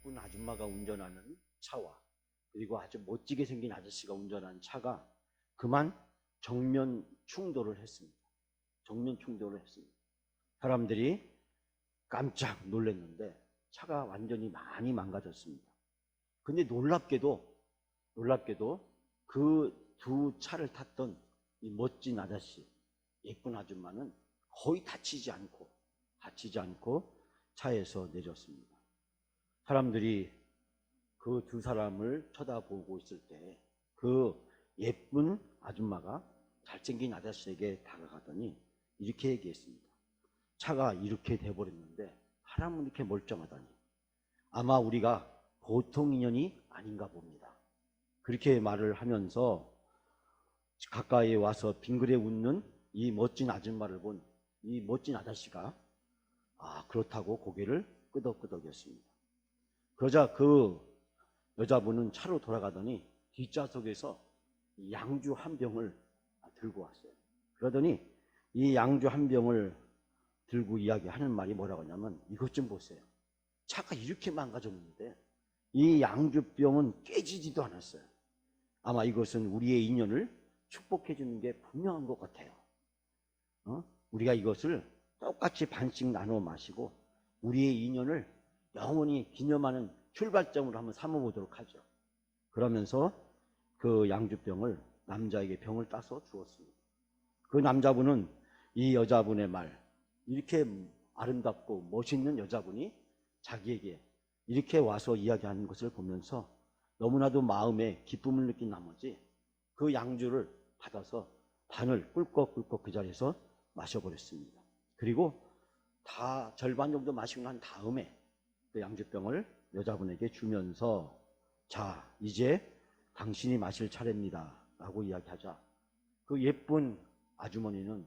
예쁜 아줌마가 운전하는 차와 그리고 아주 멋지게 생긴 아저씨가 운전하는 차가 그만 정면 충돌을 했습니다. 정면 충돌을 했습니다. 사람들이 깜짝 놀랐는데 차가 완전히 많이 망가졌습니다. 근데 놀랍게도 그 두 차를 탔던 이 멋진 아저씨, 예쁜 아줌마는 거의 다치지 않고 차에서 내렸습니다. 사람들이 그 두 사람을 쳐다보고 있을 때 그 예쁜 아줌마가 잘생긴 아저씨에게 다가가더니 이렇게 얘기했습니다. 차가 이렇게 돼버렸는데 사람은 이렇게 멀쩡하다니 아마 우리가 보통 인연이 아닌가 봅니다. 그렇게 말을 하면서 가까이 와서 빙그레 웃는 이 멋진 아줌마를 본 이 멋진 아저씨가 그렇다고 고개를 끄덕끄덕였습니다. 그러자 그 여자분은 차로 돌아가더니 뒷좌석에서 양주 한 병을 들고 왔어요. 그러더니 이 양주 한 병을 들고 이야기하는 말이 뭐라고 하냐면 이것 좀 보세요. 차가 이렇게 망가졌는데 이 양주병은 깨지지도 않았어요. 아마 이것은 우리의 인연을 축복해 주는 게 분명한 것 같아요. 우리가 이것을 똑같이 반씩 나눠 마시고 우리의 인연을 영원히 기념하는 출발점으로 한번 삼아보도록 하죠. 그러면서 그 양주병을 남자에게 병을 따서 주었습니다. 그 남자분은 이 여자분의 말, 이렇게 아름답고 멋있는 여자분이 자기에게 이렇게 와서 이야기하는 것을 보면서 너무나도 마음에 기쁨을 느낀 나머지 그 양주를 받아서 반을 꿀꺽꿀꺽 그 자리에서 마셔버렸습니다. 그리고 다 절반 정도 마시고 난 다음에 그 양주병을 여자분에게 주면서 자, 이제 당신이 마실 차례입니다 라고 이야기하자 그 예쁜 아주머니는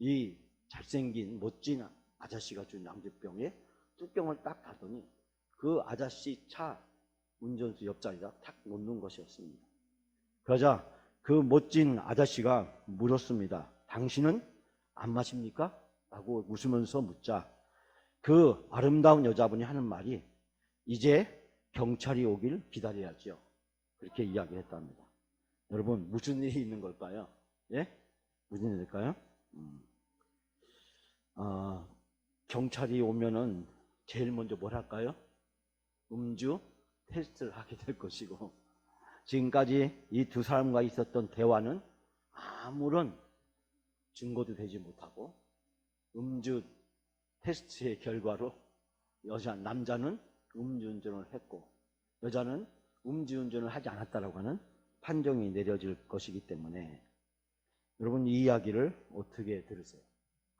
이 잘생긴 멋진 아저씨가 준 양주병에 뚜껑을 딱 닫더니 그 아저씨 차 운전수 옆자리에다 탁 놓는 것이었습니다. 그러자 그 멋진 아저씨가 물었습니다. 당신은 안 마십니까? 라고 웃으면서 묻자 그 아름다운 여자분이 하는 말이 이제 경찰이 오길 기다려야죠. 그렇게 이야기했답니다. 여러분 무슨 일이 있는 걸까요? 예? 무슨 일일까요? 경찰이 오면은 제일 먼저 뭘 할까요? 음주 테스트를 하게 될 것이고 지금까지 이 두 사람과 있었던 대화는 아무런 증거도 되지 못하고 음주 테스트의 결과로 남자는 음주운전을 했고 여자는 음주운전을 하지 않았다라고 하는 판정이 내려질 것이기 때문에 여러분 이 이야기를 어떻게 들으세요?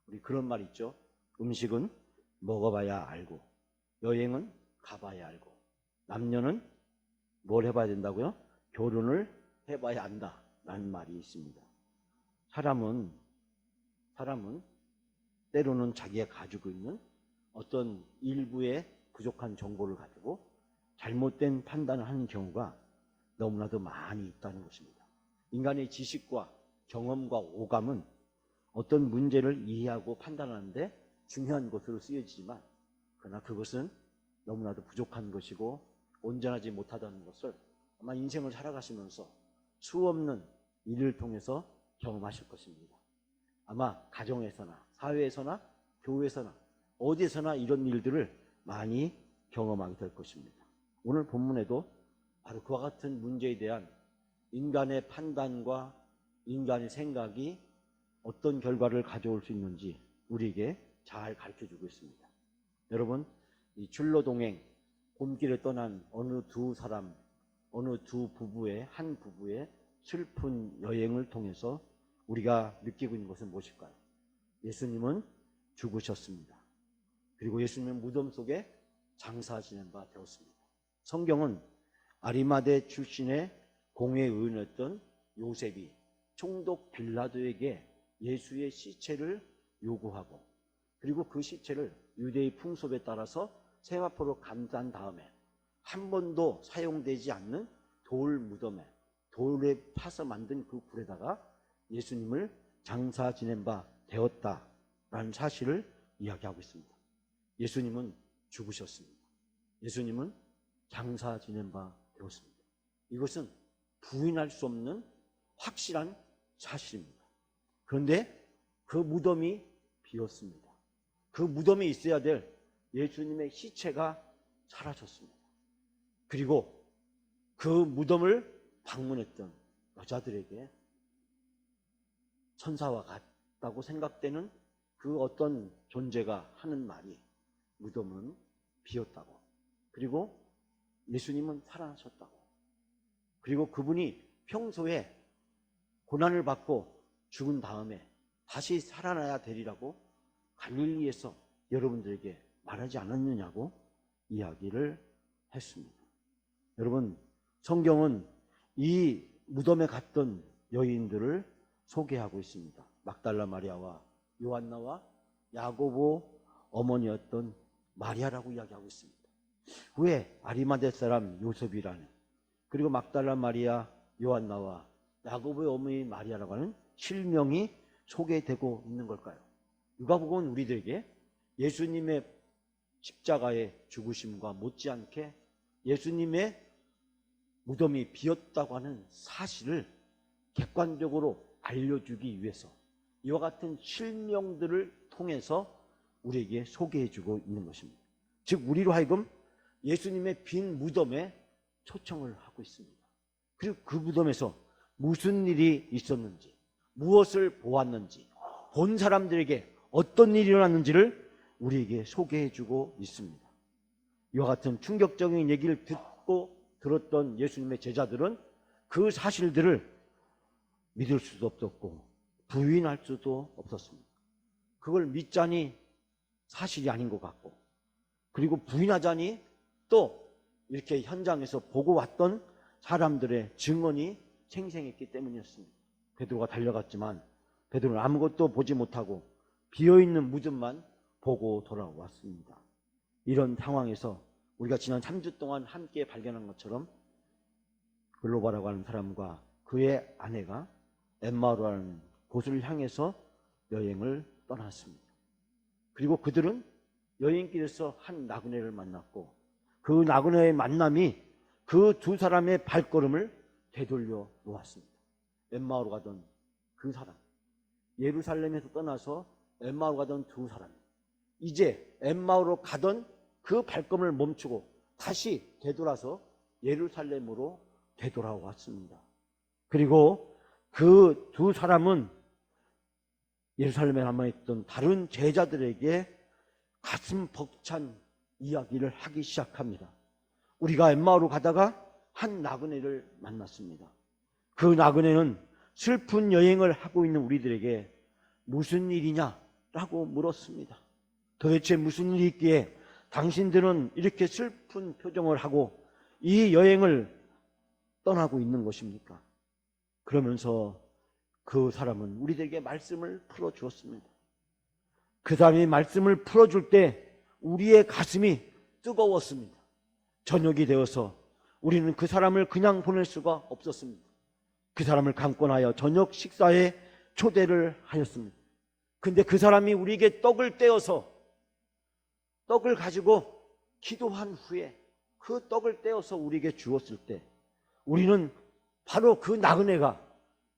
우리 그런 말 있죠. 음식은 먹어봐야 알고 여행은 가봐야 알고 남녀는 뭘 해봐야 된다고요? 결혼을 해봐야 한다 라는 말이 있습니다. 사람은 때로는 자기가 가지고 있는 어떤 일부의 부족한 정보를 가지고 잘못된 판단을 하는 경우가 너무나도 많이 있다는 것입니다. 인간의 지식과 경험과 오감은 어떤 문제를 이해하고 판단하는데 중요한 것으로 쓰여지지만 그러나 그것은 너무나도 부족한 것이고 온전하지 못하다는 것을 아마 인생을 살아가시면서 수없는 일을 통해서 경험하실 것입니다. 아마 가정에서나 사회에서나 교회에서나 어디에서나 이런 일들을 많이 경험하게 될 것입니다. 오늘 본문에도 바로 그와 같은 문제에 대한 인간의 판단과 인간의 생각이 어떤 결과를 가져올 수 있는지 우리에게 잘 가르쳐주고 있습니다. 여러분 이 출로동행 봄길에 떠난 어느 두 부부의 한 부부의 슬픈 여행을 통해서 우리가 느끼고 있는 것은 무엇일까요? 예수님은 죽으셨습니다. 그리고 예수님은 무덤 속에 장사 지낸 바 되었습니다. 성경은 아리마대 출신의 공회의원이었던 요셉이 총독 빌라도에게 예수의 시체를 요구하고 그리고 그 시체를 유대의 풍습에 따라서 세마포로 감싼 다음에 한 번도 사용되지 않는 돌 무덤에 돌에 파서 만든 그 굴에다가 예수님을 장사 지낸 바 되었다라는 사실을 이야기하고 있습니다. 예수님은 죽으셨습니다. 예수님은 장사 지낸 바 되었습니다. 이것은 부인할 수 없는 확실한 사실입니다. 그런데 그 무덤이 비었습니다. 그 무덤에 있어야 될 예수님의 시체가 사라졌습니다. 그리고 그 무덤을 방문했던 여자들에게 천사와 같다고 생각되는 그 어떤 존재가 하는 말이 무덤은 비었다고, 그리고 예수님은 살아나셨다고, 그리고 그분이 평소에 고난을 받고 죽은 다음에 다시 살아나야 되리라고 갈릴리에서 여러분들에게 말하지 않았느냐고 이야기를 했습니다. 여러분, 성경은 이 무덤에 갔던 여인들을 소개하고 있습니다. 막달라 마리아와 요한나와 야고보 어머니였던 마리아라고 이야기하고 있습니다. 왜 아리마대 사람 요셉이라는, 그리고 막달라 마리아, 요한나와 야고보의 어머니 마리아라고 하는 실명이 소개되고 있는 걸까요? 누가복음은 우리들에게 예수님의 십자가의 죽으심과 못지않게 예수님의 무덤이 비었다고 하는 사실을 객관적으로 알려주기 위해서 이와 같은 실명들을 통해서 우리에게 소개해주고 있는 것입니다. 즉 우리로 하여금 예수님의 빈 무덤에 초청을 하고 있습니다. 그리고 그 무덤에서 무슨 일이 있었는지, 무엇을 보았는지, 본 사람들에게 어떤 일이 일어났는지를 우리에게 소개해주고 있습니다. 이와 같은 충격적인 얘기를 듣고 들었던 예수님의 제자들은 그 사실들을 믿을 수도 없었고 부인할 수도 없었습니다. 그걸 믿자니 사실이 아닌 것 같고, 그리고 부인하자니 또 이렇게 현장에서 보고 왔던 사람들의 증언이 생생했기 때문이었습니다. 베드로가 달려갔지만 베드로는 아무것도 보지 못하고 비어있는 무덤만 보고 돌아왔습니다. 이런 상황에서 우리가 지난 3주 동안 함께 발견한 것처럼 글로바라고 하는 사람과 그의 아내가 엠마오라는 곳을 향해서 여행을 떠났습니다. 그리고 그들은 여행길에서 한 나그네를 만났고 그 나그네의 만남이 그 두 사람의 발걸음을 되돌려 놓았습니다. 엠마오로 가던 그 사람, 예루살렘에서 떠나서 엠마오로 가던 두 사람, 이제 엠마오로 가던 그 발걸음을 멈추고 다시 되돌아서 예루살렘으로 되돌아왔습니다. 그리고 그 두 사람은 예루살렘에 남아있던 다른 제자들에게 가슴 벅찬 이야기를 하기 시작합니다. 우리가 엠마오로 가다가 한 나그네를 만났습니다. 그 나그네는 슬픈 여행을 하고 있는 우리들에게 무슨 일이냐라고 물었습니다. 도대체 무슨 일이 있기에 당신들은 이렇게 슬픈 표정을 하고 이 여행을 떠나고 있는 것입니까? 그러면서 그 사람은 우리들에게 말씀을 풀어주었습니다. 그 사람이 말씀을 풀어줄 때 우리의 가슴이 뜨거웠습니다. 저녁이 되어서 우리는 그 사람을 그냥 보낼 수가 없었습니다. 그 사람을 강권하여 저녁 식사에 초대를 하였습니다. 근데 그 사람이 우리에게 떡을 떼어서 떡을 가지고 기도한 후에 그 떡을 떼어서 우리에게 주었을 때 우리는 바로 그 나그네가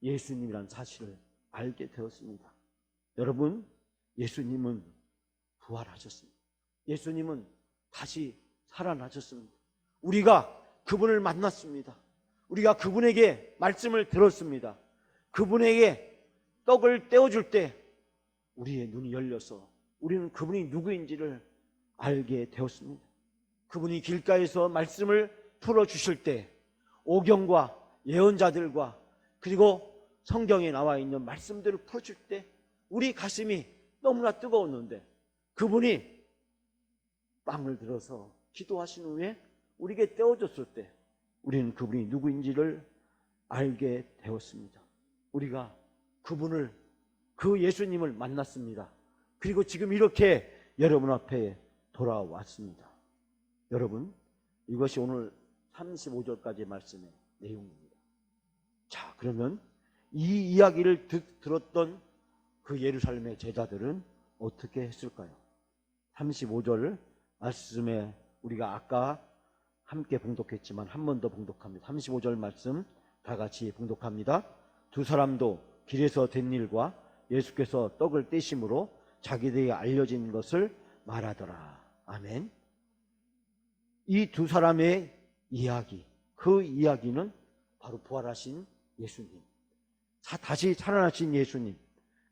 예수님이라는 사실을 알게 되었습니다. 여러분, 예수님은 부활하셨습니다. 예수님은 다시 살아나셨습니다. 우리가 그분을 만났습니다. 우리가 그분에게 말씀을 들었습니다. 그분에게 떡을 떼어줄 때 우리의 눈이 열려서 우리는 그분이 누구인지를 알게 되었습니다. 그분이 길가에서 말씀을 풀어주실 때 오경과 예언자들과 그리고 성경에 나와 있는 말씀들을 풀어줄 때 우리 가슴이 너무나 뜨거웠는데 그분이 빵을 들어서 기도하신 후에 우리에게 떼어줬을 때 우리는 그분이 누구인지를 알게 되었습니다. 우리가 그분을, 그 예수님을 만났습니다. 그리고 지금 이렇게 여러분 앞에 돌아왔습니다. 여러분, 이것이 오늘 35절까지의 말씀의 내용입니다. 자, 그러면 이 이야기를 들었던 그 예루살렘의 제자들은 어떻게 했을까요? 35절 말씀에 우리가 아까 함께 봉독했지만 한 번 더 봉독합니다. 35절 말씀 다 같이 봉독합니다. 두 사람도 길에서 된 일과 예수께서 떡을 떼심으로 자기들에게 알려진 것을 말하더라. 아멘. 이 두 사람의 이야기, 그 이야기는 바로 부활하신 예수님, 다시 살아나신 예수님,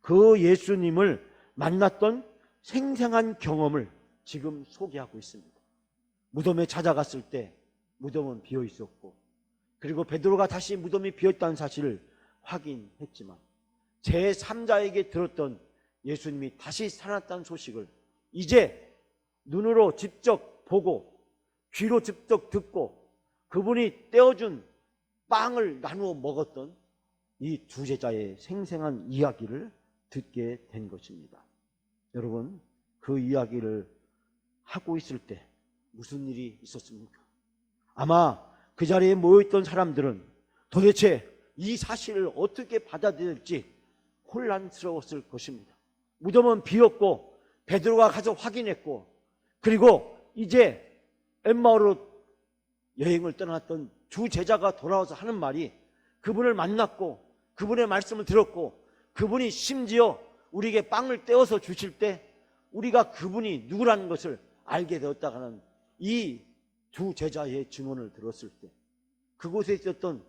그 예수님을 만났던 생생한 경험을 지금 소개하고 있습니다. 무덤에 찾아갔을 때 무덤은 비어 있었고, 그리고 베드로가 다시 무덤이 비어 있다는 사실을 확인했지만, 제3자에게 들었던 예수님이 다시 살아났다는 소식을 이제 눈으로 직접 보고 귀로 직접 듣고 그분이 떼어준 빵을 나누어 먹었던 이 두 제자의 생생한 이야기를 듣게 된 것입니다. 여러분, 그 이야기를 하고 있을 때 무슨 일이 있었습니까? 아마 그 자리에 모여있던 사람들은 도대체 이 사실을 어떻게 받아들일지 혼란스러웠을 것입니다. 무덤은 비었고 베드로가 가서 확인했고, 그리고 이제 엠마오로 여행을 떠났던 두 제자가 돌아와서 하는 말이, 그분을 만났고 그분의 말씀을 들었고 그분이 심지어 우리에게 빵을 떼어서 주실 때 우리가 그분이 누구라는 것을 알게 되었다가는 이 두 제자의 증언을 들었을 때 그곳에 있었던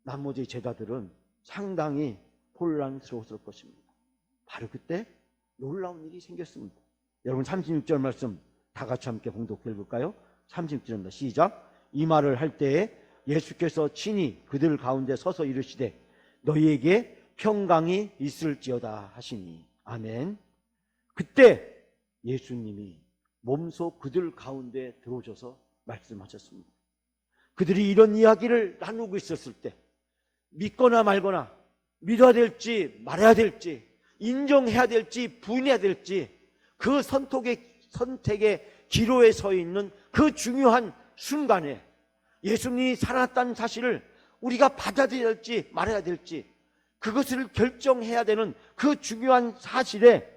나머지 제자들은 상당히 혼란스러웠을 것입니다. 바로 그때 놀라운 일이 생겼습니다. 여러분, 36절 말씀 다 같이 함께 봉독해 볼까요? 36절입니다. 시작. 이 말을 할 때에 예수께서 친히 그들 가운데 서서 이르시되 너희에게 평강이 있을지어다 하시니. 아멘. 그때 예수님이 몸소 그들 가운데 들어오셔서 말씀하셨습니다. 그들이 이런 이야기를 나누고 있었을 때 믿거나 말거나, 믿어야 될지 말아야 될지, 인정해야 될지 부인해야 될지, 그 선택의 기로에 서 있는 그 중요한 순간에 예수님이 살아났다는 사실을 우리가 받아들여야 될지 말아야 될지, 그것을 결정해야 되는 그 중요한 사실에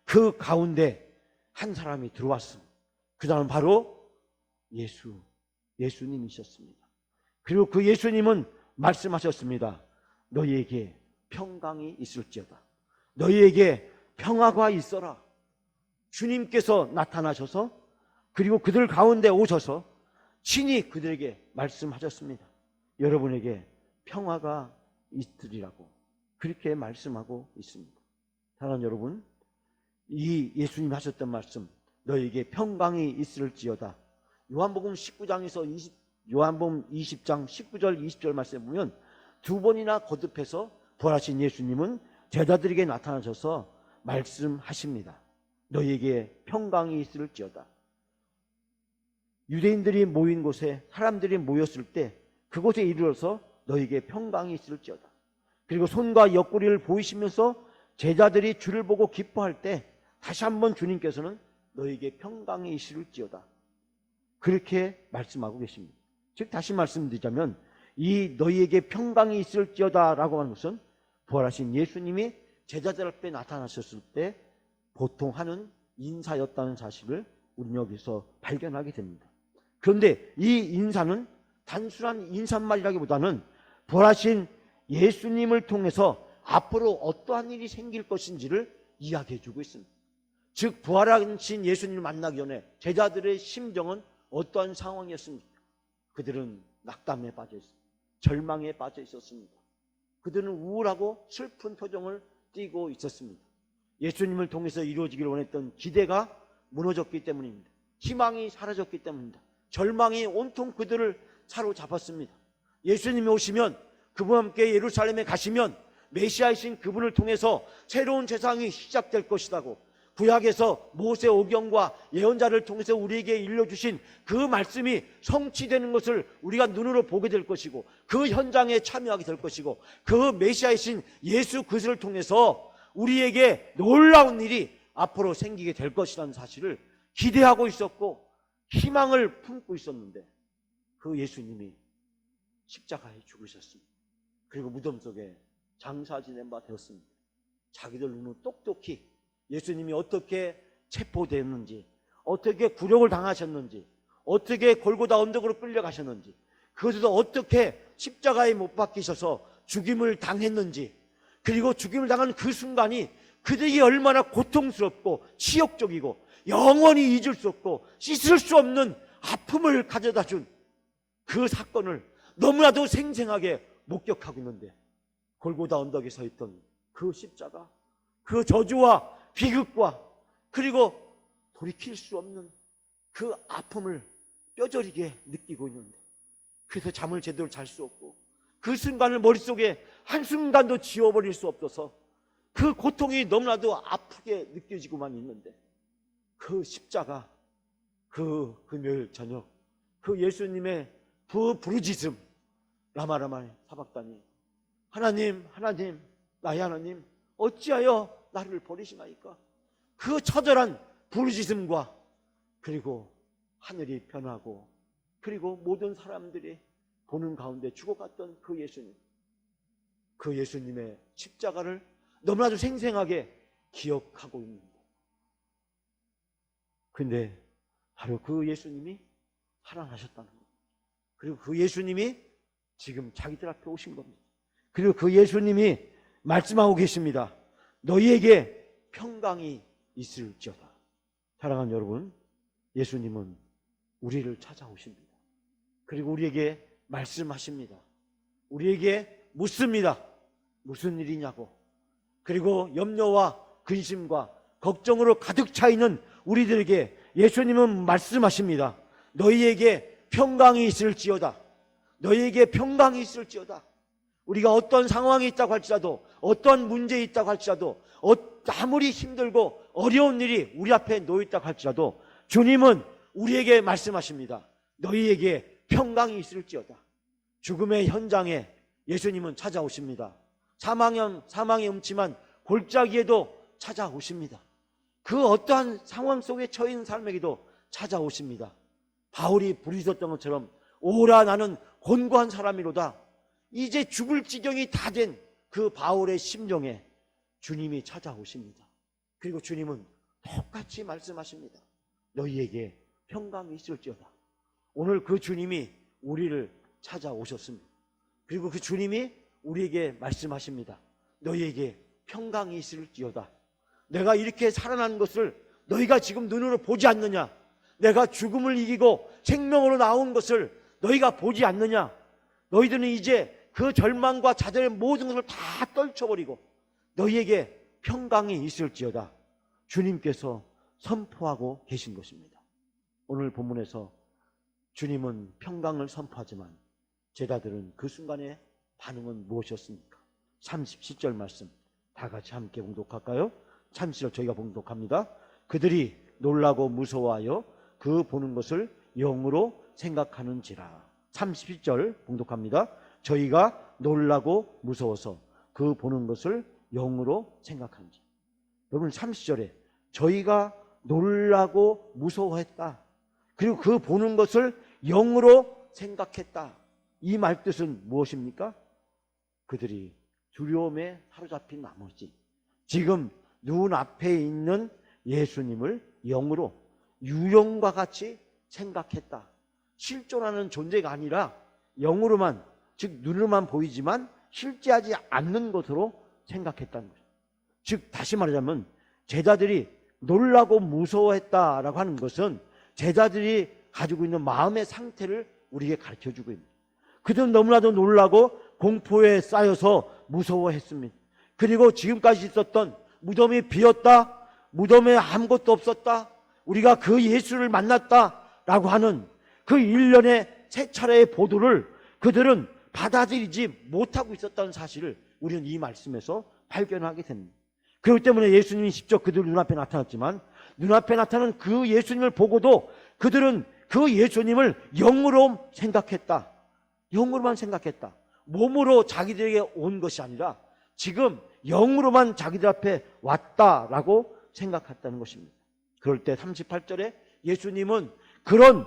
그 가운데 한 사람이 들어왔습니다. 그 다음 바로 예수님이셨습니다. 그리고 그 예수님은 말씀하셨습니다. 너희에게 평강이 있을지어다. 너희에게 평화가 있어라. 주님께서 나타나셔서 그리고 그들 가운데 오셔서 친히 그들에게 말씀하셨습니다. 여러분에게 평화가 있으리라고 그렇게 말씀하고 있습니다. 사랑하는 여러분, 이 예수님 하셨던 말씀, 너희에게 평강이 있을지어다, 요한복음 20장 19절 20절 말씀에 보면 두 번이나 거듭해서 부활하신 예수님은 제자들에게 나타나셔서 말씀하십니다. 너희에게 평강이 있을지어다. 유대인들이 모인 곳에 사람들이 모였을 때 그곳에 이르러서 너희에게 평강이 있을지어다. 그리고 손과 옆구리를 보이시면서 제자들이 주를 보고 기뻐할 때 다시 한번 주님께서는 너희에게 평강이 있을지어다 그렇게 말씀하고 계십니다. 즉 다시 말씀드리자면 이 너희에게 평강이 있을지어다 라고 하는 것은 부활하신 예수님이 제자들 앞에 나타나셨을 때 보통 하는 인사였다는 사실을 우리는 여기서 발견하게 됩니다. 그런데 이 인사는 단순한 인사말이라기보다는 부활하신 예수님을 통해서 앞으로 어떠한 일이 생길 것인지를 이야기해 주고 있습니다. 즉 부활하신 예수님을 만나기 전에 제자들의 심정은 어떠한 상황이었습니까? 그들은 낙담에 빠져 있습니다. 절망에 빠져 있었습니다. 그들은 우울하고 슬픈 표정을 띠고 있었습니다. 예수님을 통해서 이루어지기를 원했던 기대가 무너졌기 때문입니다. 희망이 사라졌기 때문입니다. 절망이 온통 그들을 사로잡았습니다. 예수님이 오시면 그분과 함께 예루살렘에 가시면 메시아이신 그분을 통해서 새로운 세상이 시작될 것이라고 구약에서 모세 오경과 예언자를 통해서 우리에게 일러주신 그 말씀이 성취되는 것을 우리가 눈으로 보게 될 것이고 그 현장에 참여하게 될 것이고 그 메시아이신 예수 그리스도를 통해서 우리에게 놀라운 일이 앞으로 생기게 될 것이라는 사실을 기대하고 있었고 희망을 품고 있었는데 그 예수님이 십자가에 죽으셨습니다. 그리고 무덤 속에 장사 지낸 바 되었습니다. 자기들 눈은 똑똑히 예수님이 어떻게 체포되었는지, 어떻게 굴욕을 당하셨는지, 어떻게 골고다 언덕으로 끌려가셨는지, 그것에서 어떻게 십자가에 못 박히셔서 죽임을 당했는지, 그리고 죽임을 당한 그 순간이 그들이 얼마나 고통스럽고 치욕적이고 영원히 잊을 수 없고 씻을 수 없는 아픔을 가져다 준 그 사건을 너무나도 생생하게 목격하고 있는데, 골고다 언덕에 서 있던 그 십자가, 그 저주와 비극과 그리고 돌이킬 수 없는 그 아픔을 뼈저리게 느끼고 있는데, 그래서 잠을 제대로 잘 수 없고 그 순간을 머릿속에 한순간도 지워버릴 수 없어서 그 고통이 너무나도 아프게 느껴지고만 있는데, 그 십자가, 그 금요일 저녁, 그 예수님의 그 부르짖음, 라마라마의 사박다니, 하나님, 하나님, 나의 하나님, 어찌하여 나를 버리시나이까? 그 처절한 부르짖음과 그리고 하늘이 변하고 그리고 모든 사람들이 보는 가운데 죽어갔던 그 예수님, 그 예수님의 십자가를 너무나도 생생하게 기억하고 있는 것. 근데 바로 그 예수님이 살아나셨다는 것, 그리고 그 예수님이 지금 자기들 앞에 오신 겁니다. 그리고 그 예수님이 말씀하고 계십니다. 너희에게 평강이 있을지어다. 사랑하는 여러분, 예수님은 우리를 찾아오십니다. 그리고 우리에게 말씀하십니다. 우리에게 묻습니다. 무슨 일이냐고. 그리고 염려와 근심과 걱정으로 가득 차 있는 우리들에게 예수님은 말씀하십니다. 너희에게 평강이 있을지어다. 너희에게 평강이 있을지어다. 우리가 어떤 상황이 있다고 할지라도, 어떤 문제에 있다고 할지라도, 아무리 힘들고 어려운 일이 우리 앞에 놓여 있다고 할지라도 주님은 우리에게 말씀하십니다. 너희에게 평강이 있을지어다. 죽음의 현장에 예수님은 찾아오십니다. 사망의 음침한 골짜기에도 찾아오십니다. 그 어떠한 상황 속에 처해 있는 사람에게도 찾아오십니다. 바울이 부르짖었던 것처럼 오라 나는 곤고한 사람이로다. 이제 죽을 지경이 다 된 그 바울의 심정에 주님이 찾아오십니다. 그리고 주님은 똑같이 말씀하십니다. 너희에게 평강이 있을지어다. 오늘 그 주님이 우리를 찾아오셨습니다. 그리고 그 주님이 우리에게 말씀하십니다. 너희에게 평강이 있을지어다. 내가 이렇게 살아난 것을 너희가 지금 눈으로 보지 않느냐? 내가 죽음을 이기고 생명으로 나온 것을 너희가 보지 않느냐? 너희들은 이제 그 절망과 좌절의 모든 것을 다 떨쳐버리고 너희에게 평강이 있을지어다. 주님께서 선포하고 계신 것입니다. 오늘 본문에서 주님은 평강을 선포하지만 제자들은 그 순간의 반응은 무엇이었습니까? 37절 말씀 다 같이 함께 봉독할까요? 37절 저희가 봉독합니다. 그들이 놀라고 무서워하여 그 보는 것을 영으로 생각하는지라. 37절 봉독합니다. 저희가 놀라고 무서워서 그 보는 것을 영으로 생각하는지. 여러분 30절에 저희가 놀라고 무서워했다. 그리고 그 보는 것을 영으로 생각했다. 이 말뜻은 무엇입니까? 그들이 두려움에 사로잡힌 나머지 지금 눈앞에 있는 예수님을 영으로 유령과 같이 생각했다. 실존하는 존재가 아니라 영으로만, 즉 눈으로만 보이지만 실제하지 않는 것으로 생각했다는 거죠. 즉 다시 말하자면 제자들이 놀라고 무서워했다라고 하는 것은 제자들이 가지고 있는 마음의 상태를 우리에게 가르쳐주고 있습니다. 그들은 너무나도 놀라고 공포에 쌓여서 무서워했습니다. 그리고 지금까지 있었던 무덤이 비었다, 무덤에 아무것도 없었다, 우리가 그 예수를 만났다라고 하는 그 일련의 세 차례의 보도를 그들은 받아들이지 못하고 있었다는 사실을 우리는 이 말씀에서 발견하게 됩니다. 그렇기 때문에 예수님이 직접 그들 눈앞에 나타났지만 눈앞에 나타난 그 예수님을 보고도 그들은 그 예수님을 영으로 생각했다. 영으로만 생각했다. 몸으로 자기들에게 온 것이 아니라 지금 영으로만 자기들 앞에 왔다라고 생각했다는 것입니다. 그럴 때 38절에 예수님은 그런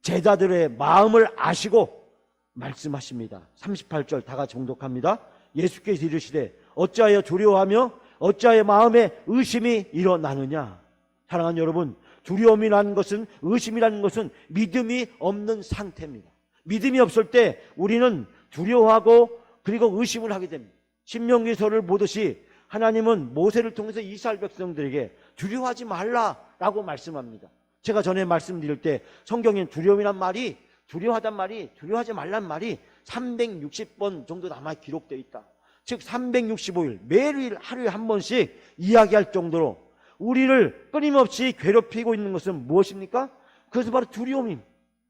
제자들의 마음을 아시고 말씀하십니다. 38절 다 같이 봉독합니다. 예수께서 이르시되 어찌하여 두려워하며 어찌하여 마음에 의심이 일어나느냐. 사랑하는 여러분, 두려움이라는 것은, 의심이라는 것은 믿음이 없는 상태입니다. 믿음이 없을 때 우리는 두려워하고 그리고 의심을 하게 됩니다. 신명기서를 보듯이 하나님은 모세를 통해서 이스라엘 백성들에게 두려워하지 말라라고 말씀합니다. 제가 전에 말씀드릴 때 성경엔 두려움이란 말이, 두려워하단 말이, 두려워하지 말란 말이 360번 정도 남아 기록되어 있다. 즉 365일 매일 하루에 한 번씩 이야기할 정도로 우리를 끊임없이 괴롭히고 있는 것은 무엇입니까? 그것은 바로 두려움입니다.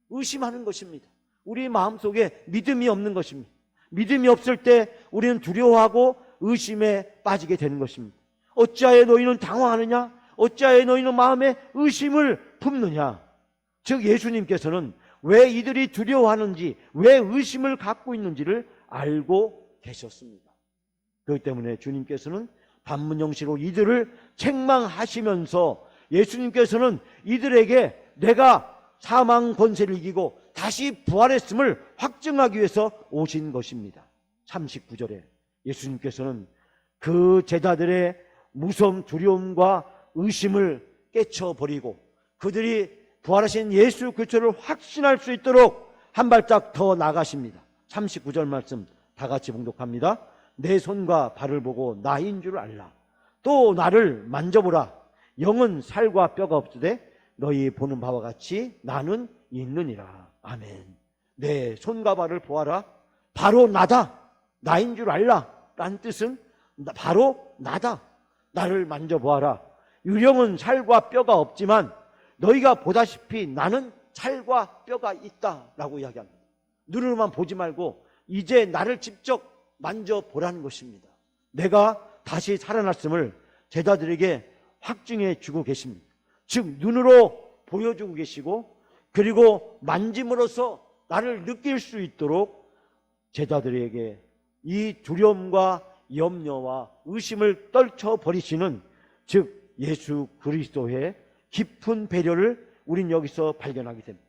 의심하는 것입니다. 우리 마음속에 믿음이 없는 것입니다. 믿음이 없을 때 우리는 두려워하고 의심에 빠지게 되는 것입니다. 어찌하여 너희는 당황하느냐? 어찌하여 너희는 마음에 의심을 품느냐? 즉 예수님께서는 왜 이들이 두려워하는지, 왜 의심을 갖고 있는지를 알고 계셨습니다. 그렇기 때문에 주님께서는 반문 형식으로 이들을 책망하시면서 예수님께서는 이들에게 내가 사망 권세를 이기고 다시 부활했음을 확증하기 위해서 오신 것입니다. 39절에 예수님께서는 그 제자들의 무서움, 두려움과 의심을 깨쳐버리고 그들이 부활하신 예수 그리스도를 확신할 수 있도록 한 발짝 더 나가십니다. 39절 말씀 다 같이 봉독합니다. 내 손과 발을 보고 나인 줄 알라. 또 나를 만져보라. 영은 살과 뼈가 없으되 너희 보는 바와 같이 나는 있느니라. 아멘. 내 손과 발을 보아라. 바로 나다. 나인 줄 알라. 라는 뜻은 바로 나다. 나를 만져보아라. 유령은 살과 뼈가 없지만 너희가 보다시피 나는 살과 뼈가 있다라고 이야기합니다. 눈으로만 보지 말고 이제 나를 직접 만져보라는 것입니다. 내가 다시 살아났음을 제자들에게 확증해 주고 계십니다. 즉 눈으로 보여주고 계시고 그리고 만짐으로써 나를 느낄 수 있도록 제자들에게 이 두려움과 염려와 의심을 떨쳐버리시는, 즉 예수 그리스도의 깊은 배려를 우린 여기서 발견하게 됩니다.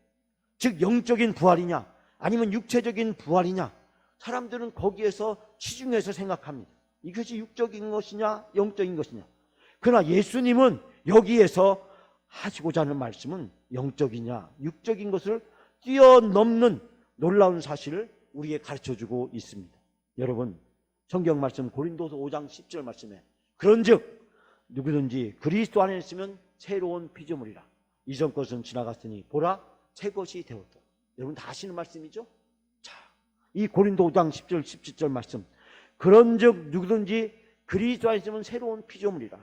즉 영적인 부활이냐 아니면 육체적인 부활이냐, 사람들은 거기에서 치중해서 생각합니다. 이것이 육적인 것이냐 영적인 것이냐. 그러나 예수님은 여기에서 하시고자 하는 말씀은 영적이냐 육적인 것을 뛰어넘는 놀라운 사실을 우리에게 가르쳐주고 있습니다. 여러분 성경 말씀 고린도서 5장 10절 말씀에 그런즉 누구든지 그리스도 안에 있으면 새로운 피조물이라. 이전 것은 지나갔으니 보라 새 것이 되었다. 여러분 다 아시는 말씀이죠? 자, 이 고린도 5장 10절 17절 말씀, 그런즉 누구든지 그리스도 안에 있으면 새로운 피조물이라.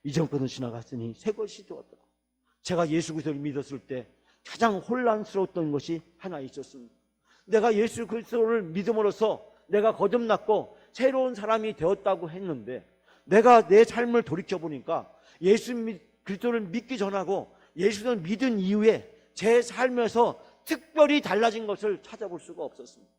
이전 것은 지나갔으니 새 것이 되었다. 제가 예수 그리스도를 믿었을 때 가장 혼란스러웠던 것이 하나 있었습니다. 내가 예수 그리스도를 믿음으로써 내가 거듭났고 새로운 사람이 되었다고 했는데 내가 내 삶을 돌이켜보니까 예수 그리스도를 믿기 전하고 예수를 믿은 이후에 제 삶에서 특별히 달라진 것을 찾아볼 수가 없었습니다.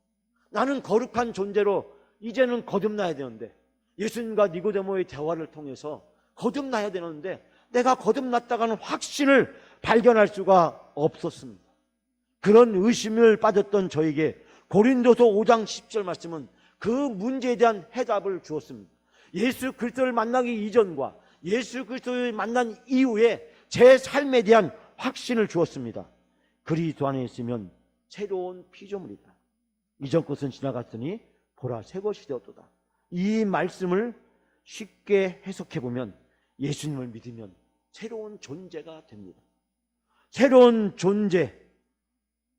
나는 거룩한 존재로 이제는 거듭나야 되는데, 예수님과 니고데모의 대화를 통해서 거듭나야 되는데 내가 거듭났다가는 확신을 발견할 수가 없었습니다. 그런 의심을 빠졌던 저에게 고린도서 5장 10절 말씀은 그 문제에 대한 해답을 주었습니다. 예수 그리스도를 만나기 이전과 예수 그리스도를 만난 이후에 제 삶에 대한 확신을 주었습니다. 그리스도 안에 있으면 새로운 피조물이다. 이전 것은 지나갔으니 보라 새 것이 되었도다. 이 말씀을 쉽게 해석해보면 예수님을 믿으면 새로운 존재가 됩니다. 새로운 존재,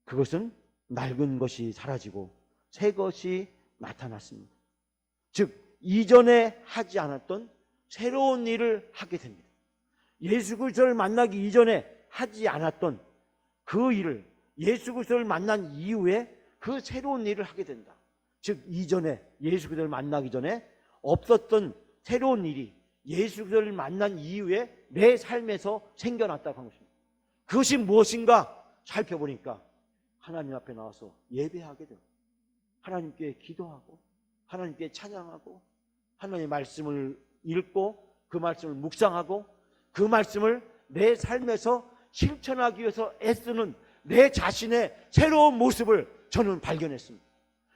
그것은 낡은 것이 사라지고 새 것이 나타났습니다. 즉 이전에 하지 않았던 새로운 일을 하게 됩니다. 예수 그리스도를 만나기 이전에 하지 않았던 그 일을 예수 그리스도를 만난 이후에 그 새로운 일을 하게 된다. 즉 이전에 예수 그리스도를 만나기 전에 없었던 새로운 일이 예수 그리스도를 만난 이후에 내 삶에서 생겨났다고 하는 것입니다. 그것이 무엇인가 살펴보니까 하나님 앞에 나와서 예배하게 되고 하나님께 기도하고 하나님께 찬양하고 하나님의 말씀을 읽고 그 말씀을 묵상하고 그 말씀을 내 삶에서 실천하기 위해서 애쓰는 내 자신의 새로운 모습을 저는 발견했습니다.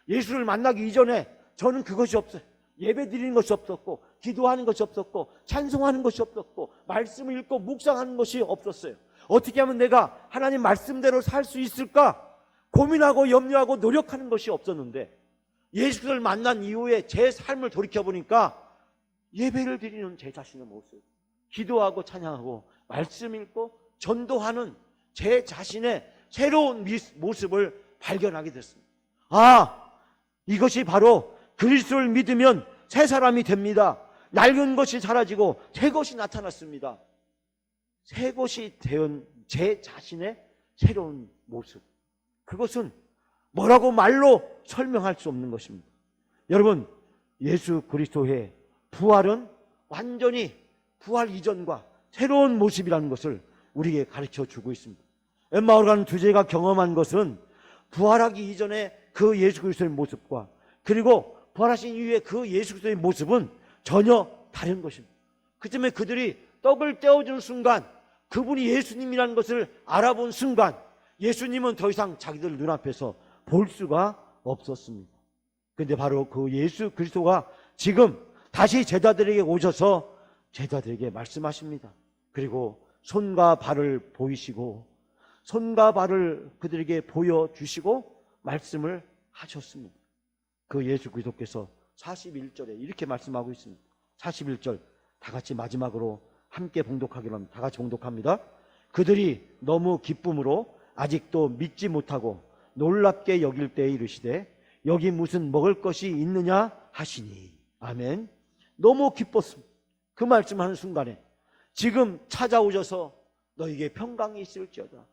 예수를 만나기 이전에 저는 그것이 없어요. 예배 드리는 것이 없었고 기도하는 것이 없었고 찬송하는 것이 없었고 말씀을 읽고 묵상하는 것이 없었어요. 어떻게 하면 내가 하나님 말씀대로 살 수 있을까 고민하고 염려하고 노력하는 것이 없었는데, 예수를 만난 이후에 제 삶을 돌이켜보니까 예배를 드리는 제 자신의 모습, 기도하고 찬양하고 말씀 읽고 전도하는 제 자신의 새로운 모습을 발견하게 됐습니다. 아, 이것이 바로 그리스도를 믿으면 새 사람이 됩니다. 낡은 것이 사라지고 새 것이 나타났습니다. 새 것이 된 제 자신의 새로운 모습, 그것은 뭐라고 말로 설명할 수 없는 것입니다. 여러분, 예수 그리스도의 부활은 완전히 부활 이전과 새로운 모습이라는 것을 우리에게 가르쳐 주고 있습니다. 엠마오로 가는 두 제가 경험한 것은 부활하기 이전에 그 예수 그리스도의 모습과 그리고 부활하신 이후에 그 예수 그리스도의 모습은 전혀 다른 것입니다. 그 때문에 그들이 떡을 떼어주는 순간, 그분이 예수님이라는 것을 알아본 순간, 예수님은 더 이상 자기들 눈앞에서 볼 수가 없었습니다. 그런데 바로 그 예수 그리스도가 지금 다시 제자들에게 오셔서 제자들에게 말씀하십니다. 그리고 손과 발을 보이시고 손과 발을 그들에게 보여주시고 말씀을 하셨습니다. 그 예수 그리스도께서 41절에 이렇게 말씀하고 있습니다. 41절 다 같이 마지막으로 함께 봉독하기로 합니다. 다 같이 봉독합니다. 그들이 너무 기쁨으로 아직도 믿지 못하고 놀랍게 여길 때에 이르시되 여기 무슨 먹을 것이 있느냐 하시니. 아멘. 너무 기뻤습니다. 그 말씀하는 순간에 지금 찾아오셔서 너에게 평강이 있을지어다.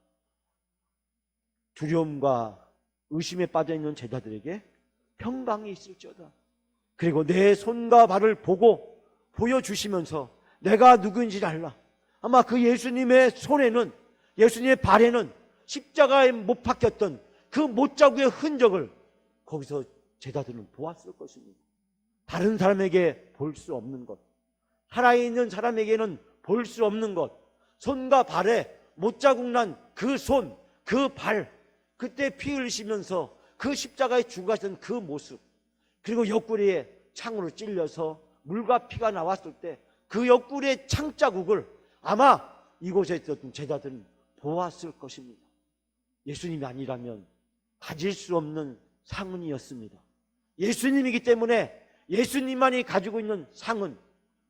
두려움과 의심에 빠져있는 제자들에게 평강이 있을지어다. 그리고 내 손과 발을 보고 보여주시면서 내가 누구인지 알라. 아마 그 예수님의 손에는, 예수님의 발에는 십자가에 못 박혔던 그 못자국의 흔적을 거기서 제자들은 보았을 것입니다. 다른 사람에게 볼 수 없는 것, 살아있는 사람에게는 볼 수 없는 것, 손과 발에 못자국 난 그 손, 그 발, 그때 피 흘리시면서 그 십자가에 죽으신 그 모습, 그리고 옆구리에 창으로 찔려서 물과 피가 나왔을 때 그 옆구리의 창자국을 아마 이곳에 있었던 제자들은 보았을 것입니다. 예수님이 아니라면 가질 수 없는 상은이었습니다. 예수님이기 때문에 예수님만이 가지고 있는 상은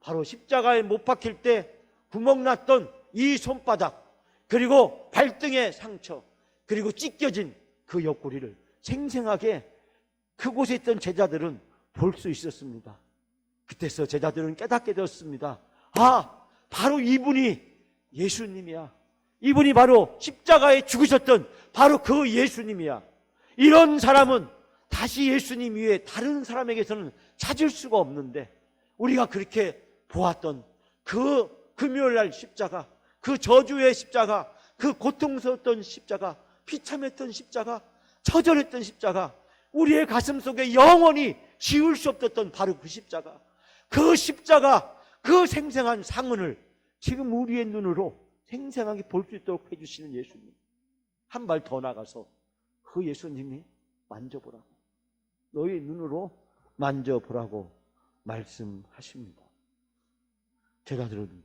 바로 십자가에 못 박힐 때 구멍 났던 이 손바닥, 그리고 발등의 상처, 그리고 찢겨진 그 옆구리를 생생하게 그곳에 있던 제자들은 볼 수 있었습니다. 그때서 제자들은 깨닫게 되었습니다. 아, 바로 이분이 예수님이야. 이분이 바로 십자가에 죽으셨던 바로 그 예수님이야. 이런 사람은 다시 예수님 위에 다른 사람에게서는 찾을 수가 없는데, 우리가 그렇게 보았던 그 금요일날 십자가, 그 저주의 십자가, 그 고통스러웠던 십자가, 비참했던 십자가, 처절했던 십자가, 우리의 가슴 속에 영원히 지울 수 없었던 바로 그 십자가, 그 십자가, 그 생생한 상흔을 지금 우리의 눈으로 생생하게 볼 수 있도록 해주시는 예수님, 한 발 더 나가서 그 예수님이 만져보라고, 너희 눈으로 만져보라고 말씀하십니다. 제자들은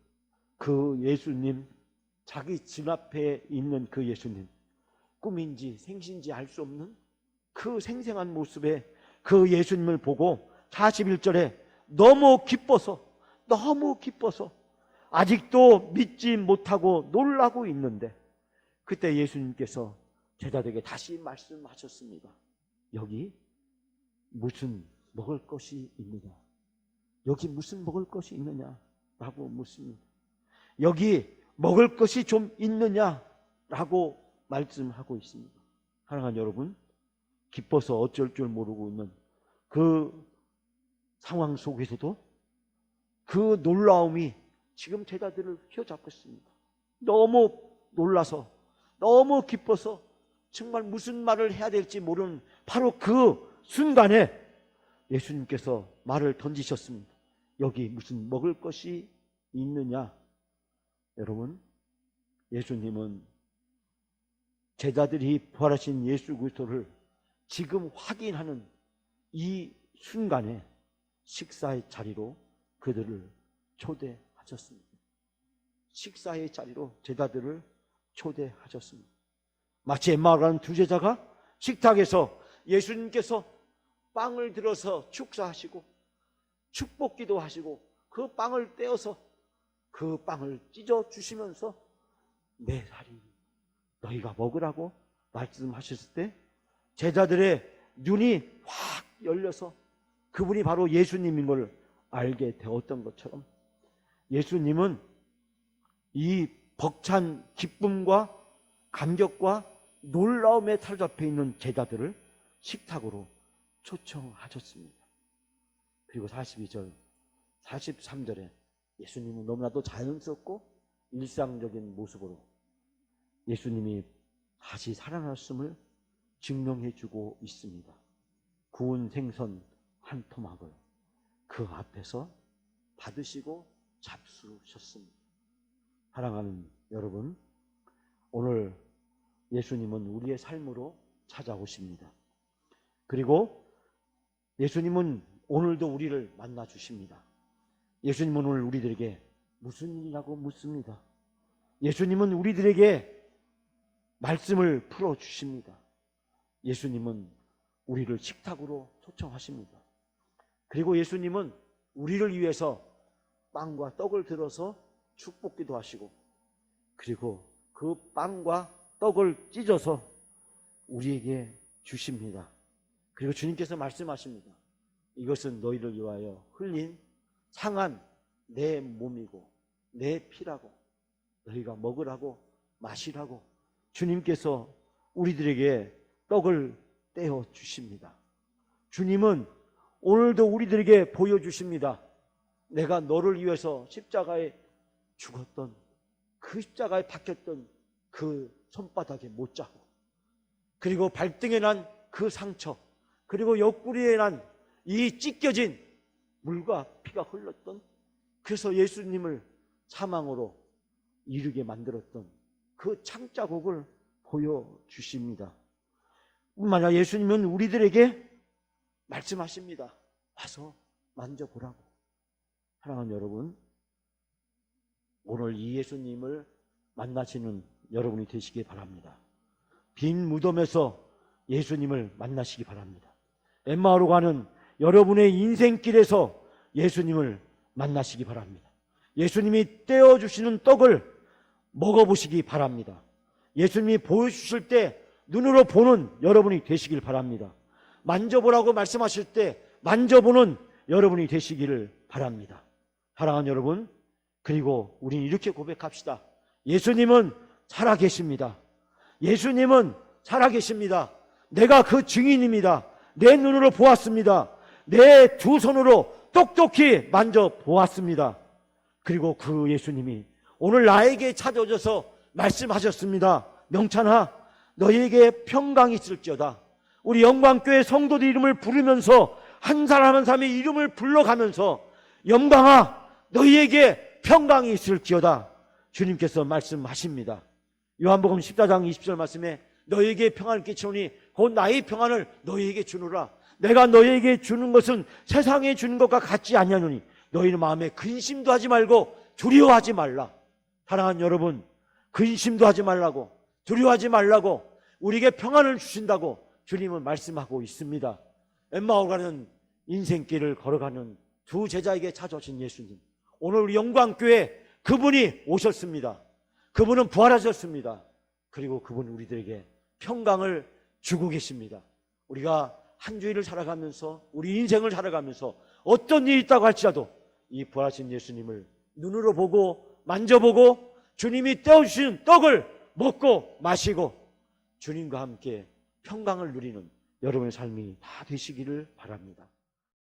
그 예수님, 자기 진 앞에 있는 그 예수님, 꿈인지 생신지 알 수 없는 그 생생한 모습의 그 예수님을 보고 41절에 너무 기뻐서 아직도 믿지 못하고 놀라고 있는데, 그때 예수님께서 제자들에게 다시 말씀하셨습니다. 여기 무슨 먹을 것이 있느냐? 여기 무슨 먹을 것이 있느냐? 라고 묻습니다. 여기 먹을 것이 좀 있느냐? 라고 말씀하고 있습니다. 사랑하는 여러분, 기뻐서 어쩔 줄 모르고 있는 그 상황 속에서도 그 놀라움이 지금 제자들을 휘어잡고 있습니다. 너무 놀라서, 너무 기뻐서 정말 무슨 말을 해야 될지 모르는 바로 그 순간에 예수님께서 말을 던지셨습니다. 여기 무슨 먹을 것이 있느냐? 여러분, 예수님은 제자들이 부활하신 예수 그리스도를 지금 확인하는 이 순간에 식사의 자리로 그들을 초대하셨습니다. 식사의 자리로 제자들을 초대하셨습니다. 마치 엠마오라는 두 제자가 식탁에서 예수님께서 빵을 들어서 축사하시고 축복기도 하시고 그 빵을 떼어서 그 빵을 찢어 주시면서 내 살이 너희가 먹으라고 말씀하셨을 때 제자들의 눈이 확 열려서 그분이 바로 예수님인 걸 알게 되었던 것처럼 예수님은 이 벅찬 기쁨과 감격과 놀라움에 사로잡혀 있는 제자들을 식탁으로 초청하셨습니다. 그리고 42절, 43절에 예수님은 너무나도 자연스럽고 일상적인 모습으로 예수님이 다시 살아났음을 증명해 주고 있습니다. 구운 생선 한 토막을 그 앞에서 받으시고 잡수셨습니다. 사랑하는 여러분, 오늘 예수님은 우리의 삶으로 찾아오십니다. 그리고 예수님은 오늘도 우리를 만나 주십니다. 예수님은 오늘 우리들에게 무슨 일이라고 묻습니다. 예수님은 우리들에게 말씀을 풀어 주십니다. 예수님은 우리를 식탁으로 초청하십니다. 그리고 예수님은 우리를 위해서 빵과 떡을 들어서 축복기도 하시고 그리고 그 빵과 떡을 찢어서 우리에게 주십니다. 그리고 주님께서 말씀하십니다. 이것은 너희를 위하여 흘린 상한 내 몸이고 내 피라고 너희가 먹으라고 마시라고 주님께서 우리들에게 떡을 떼어 주십니다. 주님은 오늘도 우리들에게 보여주십니다. 내가 너를 위해서 십자가에 죽었던 그 십자가에 박혔던 그 손바닥에 못자국 그리고 발등에 난 그 상처 그리고 옆구리에 난 이 찢겨진 물과 피가 흘렀던 그래서 예수님을 사망으로 이르게 만들었던 그 창자국을 보여주십니다. 뿐만 아니라 예수님은 우리들에게 말씀하십니다. 와서 만져보라고. 사랑하는 여러분, 오늘 이 예수님을 만나시는 여러분이 되시기 바랍니다. 빈 무덤에서 예수님을 만나시기 바랍니다. 엠마오로 가는 여러분의 인생길에서 예수님을 만나시기 바랍니다. 예수님이 떼어주시는 떡을 먹어보시기 바랍니다. 예수님이 보여주실 때 눈으로 보는 여러분이 되시길 바랍니다. 만져보라고 말씀하실 때 만져보는 여러분이 되시기를 바랍니다. 사랑하는 여러분, 그리고 우리는 이렇게 고백합시다. 예수님은 살아계십니다. 예수님은 살아계십니다. 내가 그 증인입니다. 내 눈으로 보았습니다. 내 두 손으로 똑똑히 만져보았습니다. 그리고 그 예수님이 오늘 나에게 찾아오셔서 말씀하셨습니다. 명찬아, 너희에게 평강이 있을지어다. 우리 영광교회 성도들 이름을 부르면서 한 사람 한 사람의 이름을 불러가면서 영광아, 너희에게 평강이 있을지어다. 주님께서 말씀하십니다. 요한복음 14장 20절 말씀에 너희에게 평안을 끼치노니 곧 나의 평안을 너희에게 주노라. 내가 너희에게 주는 것은 세상에 주는 것과 같지 아니하노니 너희는 마음에 근심도 하지 말고 두려워하지 말라. 사랑하는 여러분, 근심도 하지 말라고 두려워하지 말라고 우리에게 평안을 주신다고 주님은 말씀하고 있습니다. 엠마오 가는 인생길을 걸어가는 두 제자에게 찾아오신 예수님, 오늘 우리 영광교회 그분이 오셨습니다. 그분은 부활하셨습니다. 그리고 그분은 우리들에게 평강을 주고 계십니다. 우리가 한 주일을 살아가면서 우리 인생을 살아가면서 어떤 일이 있다고 할지라도 이 부활하신 예수님을 눈으로 보고 만져보고 주님이 떼어주신 떡을 먹고 마시고 주님과 함께 평강을 누리는 여러분의 삶이 다 되시기를 바랍니다.